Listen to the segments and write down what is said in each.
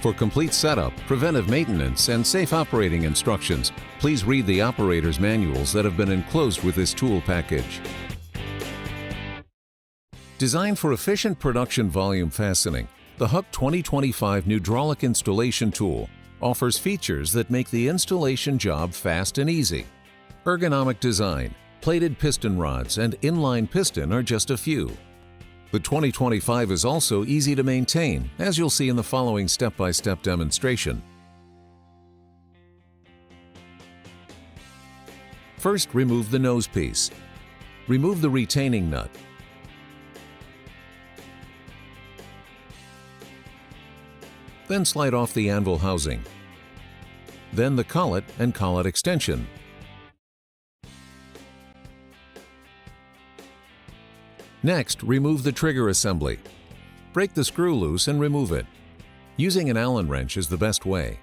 For complete setup, preventive maintenance, and safe operating instructions, please read the operator's manuals that have been enclosed with this tool package. Designed for efficient production volume fastening, the Huck 2025 Hydraulic Installation Tool offers features that make the installation job fast and easy. Ergonomic design, plated piston rods, and inline piston are just a few. The 2025 is also easy to maintain, as you'll see in the following step-by-step demonstration. First, remove the nose piece. Remove the retaining nut. Then slide off the anvil housing. Then the collet and collet extension. Next, remove the trigger assembly. Break the screw loose and remove it. Using an Allen wrench is the best way.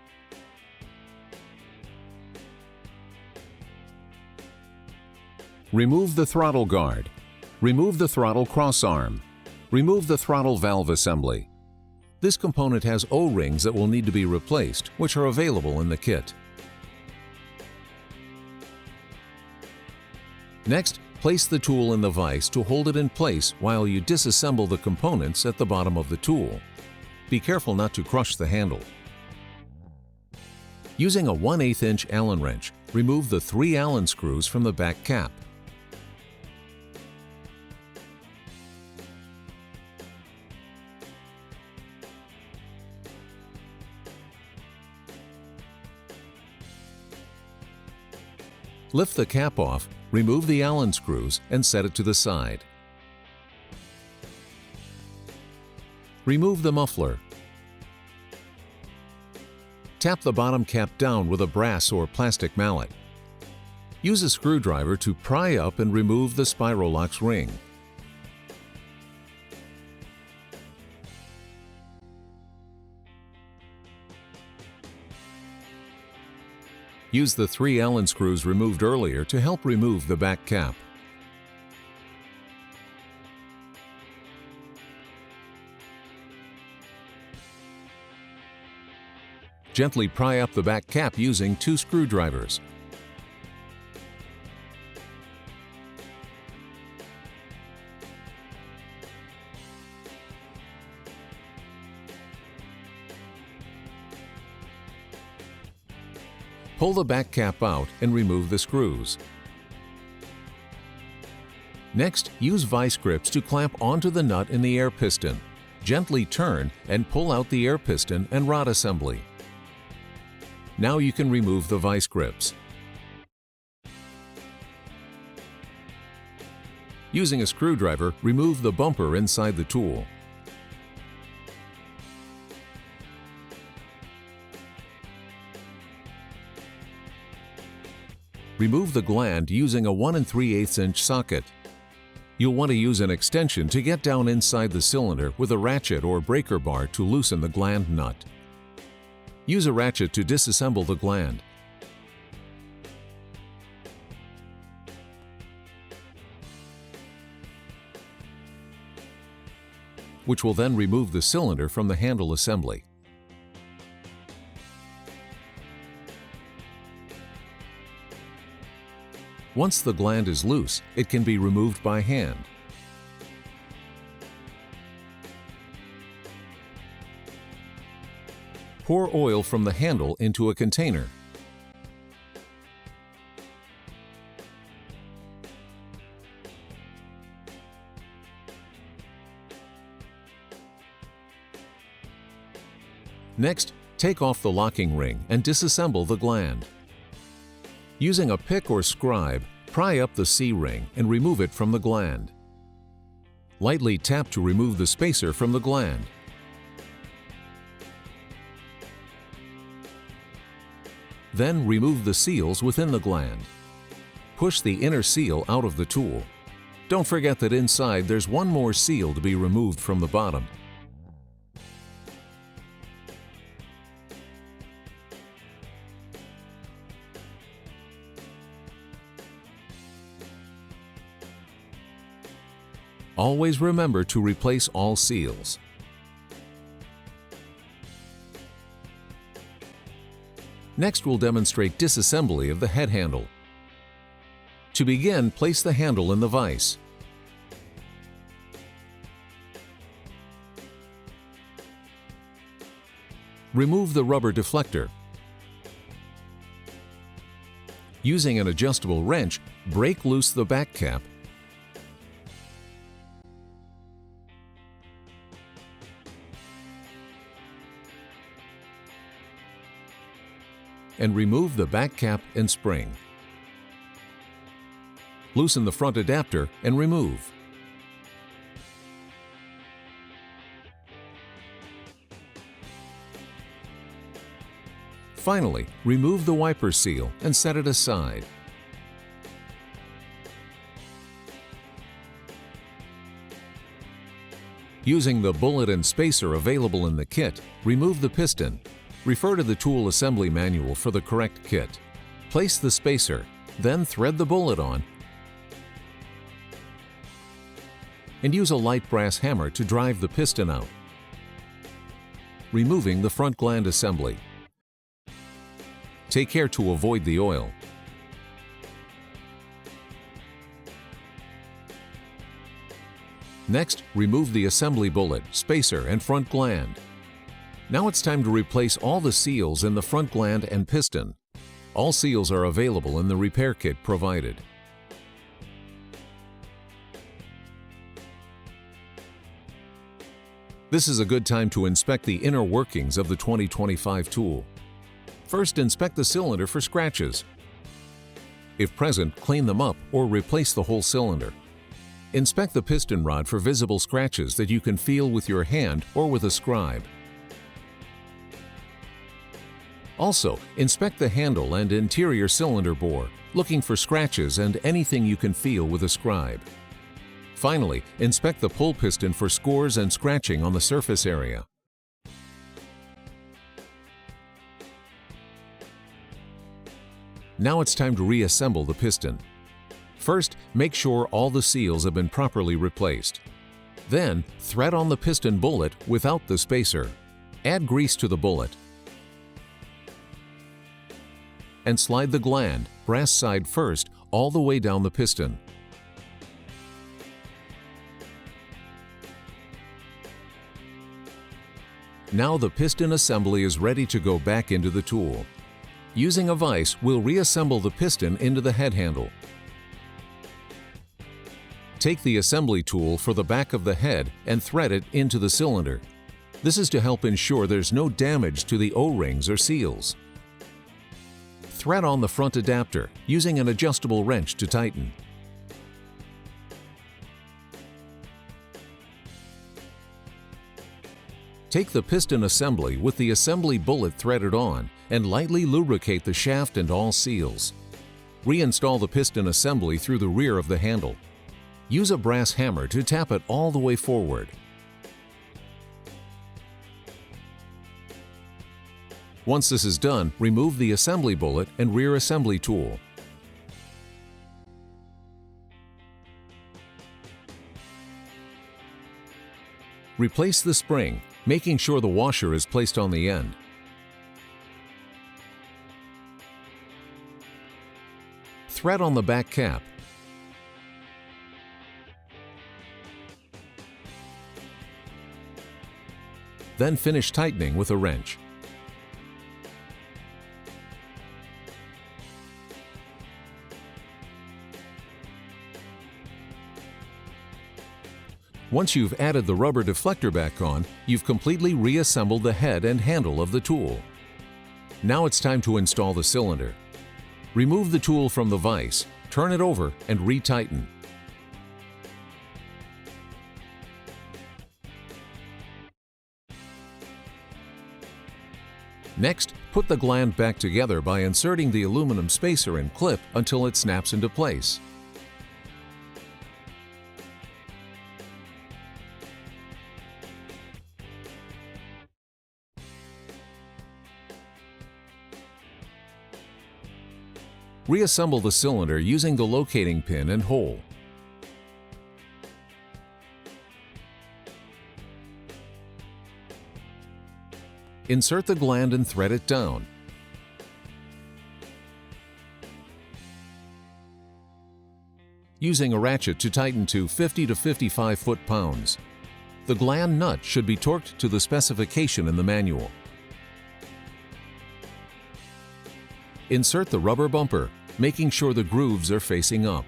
Remove the throttle guard. Remove the throttle crossarm. Remove the throttle valve assembly. This component has O-rings that will need to be replaced, which are available in the kit. Next, place the tool in the vise to hold it in place while you disassemble the components at the bottom of the tool. Be careful not to crush the handle. Using a 1/8 inch Allen wrench, remove the 3 Allen screws from the back cap. Lift the cap off, remove the Allen screws, and set it to the side. Remove the muffler. Tap the bottom cap down with a brass or plastic mallet. Use a screwdriver to pry up and remove the Spirolox ring. Use the 3 Allen screws removed earlier to help remove the back cap. Gently pry up the back cap using 2 screwdrivers. Pull the back cap out and remove the screws. Next, use vice grips to clamp onto the nut in the air piston. Gently turn and pull out the air piston and rod assembly. Now you can remove the vice grips. Using a screwdriver, remove the bumper inside the tool. Remove the gland using a 1 3/8 inch socket. You'll want to use an extension to get down inside the cylinder with a ratchet or breaker bar to loosen the gland nut. Use a ratchet to disassemble the gland. Which will then remove the cylinder from the handle assembly. Once the gland is loose, it can be removed by hand. Pour oil from the handle into a container. Next, take off the locking ring and disassemble the gland. Using a pick or scribe, pry up the C-ring and remove it from the gland. Lightly tap to remove the spacer from the gland. Then remove the seals within the gland. Push the inner seal out of the tool. Don't forget that inside there's one more seal to be removed from the bottom. Always remember to replace all seals. Next, we'll demonstrate disassembly of the head handle. To begin, place the handle in the vise. Remove the rubber deflector. Using an adjustable wrench, break loose the back cap and remove the back cap and spring. Loosen the front adapter and remove. Finally, remove the wiper seal and set it aside. Using the bullet and spacer available in the kit, remove the piston. Refer to the tool assembly manual for the correct kit. Place the spacer, then thread the bullet on, and use a light brass hammer to drive the piston out. Removing the front gland assembly. Take care to avoid the oil. Next, remove the assembly bullet, spacer, and front gland. Now it's time to replace all the seals in the front gland and piston. All seals are available in the repair kit provided. This is a good time to inspect the inner workings of the 2025 tool. First, inspect the cylinder for scratches. If present, clean them up or replace the whole cylinder. Inspect the piston rod for visible scratches that you can feel with your hand or with a scribe. Also, inspect the handle and interior cylinder bore, looking for scratches and anything you can feel with a scribe. Finally, inspect the pull piston for scores and scratching on the surface area. Now it's time to reassemble the piston. First, make sure all the seals have been properly replaced. Then, thread on the piston bullet without the spacer. Add grease to the bullet and slide the gland, brass side first, all the way down the piston. Now the piston assembly is ready to go back into the tool. Using a vise, we'll reassemble the piston into the head handle. Take the assembly tool for the back of the head and thread it into the cylinder. This is to help ensure there's no damage to the O-rings or seals. Thread on the front adapter, using an adjustable wrench to tighten. Take the piston assembly with the assembly bullet threaded on and lightly lubricate the shaft and all seals. Reinstall the piston assembly through the rear of the handle. Use a brass hammer to tap it all the way forward. Once this is done, remove the assembly bullet and rear assembly tool. Replace the spring, making sure the washer is placed on the end. Thread on the back cap. Then finish tightening with a wrench. Once you've added the rubber deflector back on, you've completely reassembled the head and handle of the tool. Now it's time to install the cylinder. Remove the tool from the vise, turn it over, and retighten. Next, put the gland back together by inserting the aluminum spacer and clip until it snaps into place. Reassemble the cylinder using the locating pin and hole. Insert the gland and thread it down. using a ratchet to tighten to 50 to 55 foot-pounds. The gland nut should be torqued to the specification in the manual. Insert the rubber bumper, making sure the grooves are facing up.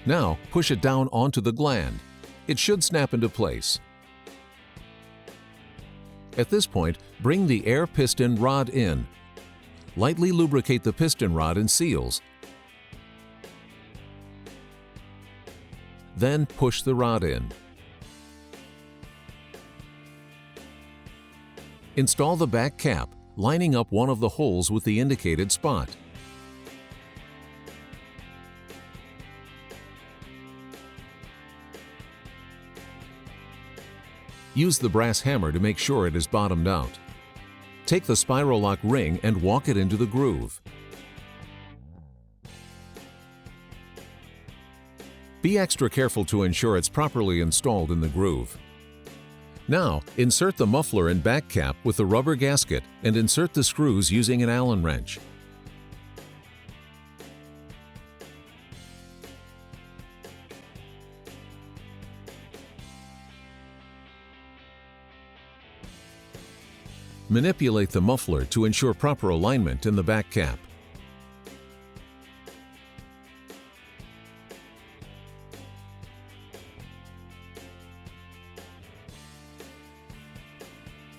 Now push it down onto the gland. It should snap into place. At this point, bring the air piston rod in. Lightly lubricate the piston rod and seals. Then push the rod in. Install the back cap, lining up one of the holes with the indicated spot. Use the brass hammer to make sure it is bottomed out. Take the spiral lock ring and walk it into the groove. Be extra careful to ensure it's properly installed in the groove. Now, insert the muffler and back cap with the rubber gasket and insert the screws using an Allen wrench. Manipulate the muffler to ensure proper alignment in the back cap.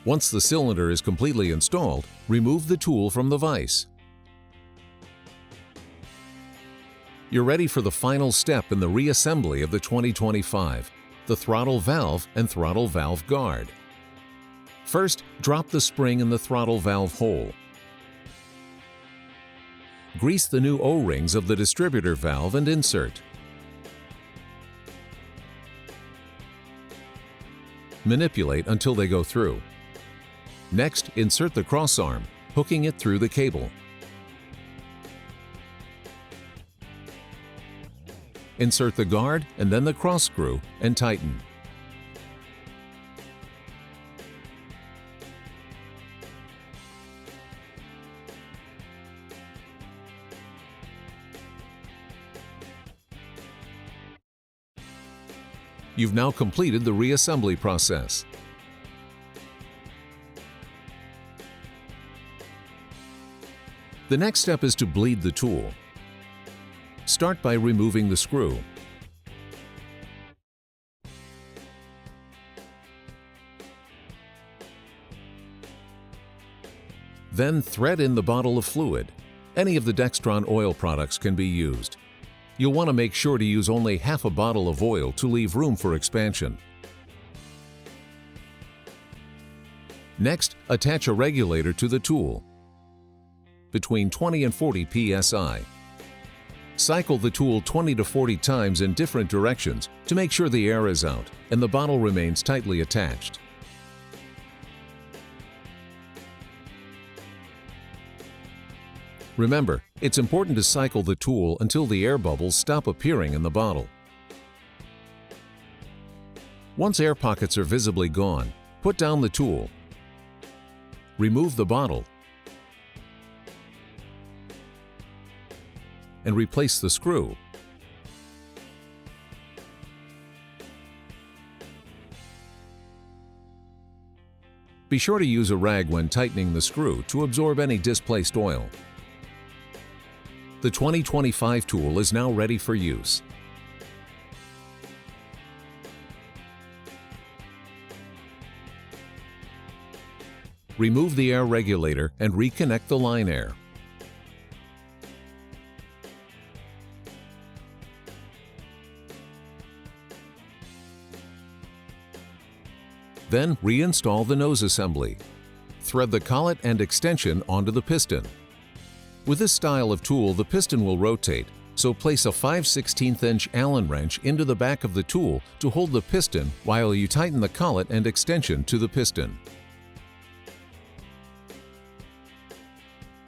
Once the cylinder is completely installed, remove the tool from the vise. You're ready for the final step in the reassembly of the 2025, the throttle valve and throttle valve guard. First, drop the spring in the throttle valve hole. Grease the new O-rings of the distributor valve and insert. Manipulate until they go through. Next, insert the crossarm, hooking it through the cable. Insert the guard and then the cross screw and tighten. You've now completed the reassembly process. The next step is to bleed the tool. Start by removing the screw. Then thread in the bottle of fluid. Any of the Dextron oil products can be used. You'll want to make sure to use only half a bottle of oil to leave room for expansion. Next, attach a regulator to the tool between 20 and 40 psi. Cycle the tool 20 to 40 times in different directions to make sure the air is out and the bottle remains tightly attached. Remember, it's important to cycle the tool until the air bubbles stop appearing in the bottle. Once air pockets are visibly gone, put down the tool. Remove the bottle and replace the screw. Be sure to use a rag when tightening the screw to absorb any displaced oil. The 2025 tool is now ready for use. Remove the air regulator and reconnect the line air. Then reinstall the nose assembly. Thread the collet and extension onto the piston. With this style of tool, the piston will rotate, so place a 5/16" Allen wrench into the back of the tool to hold the piston while you tighten the collet and extension to the piston.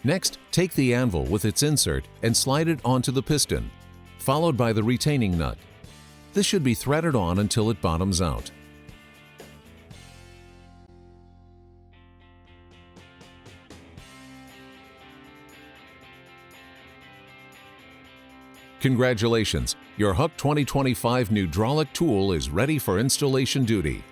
Next, take the anvil with its insert and slide it onto the piston, followed by the retaining nut. This should be threaded on until it bottoms out. Congratulations! Your Huck 2025 hydraulic tool is ready for installation duty.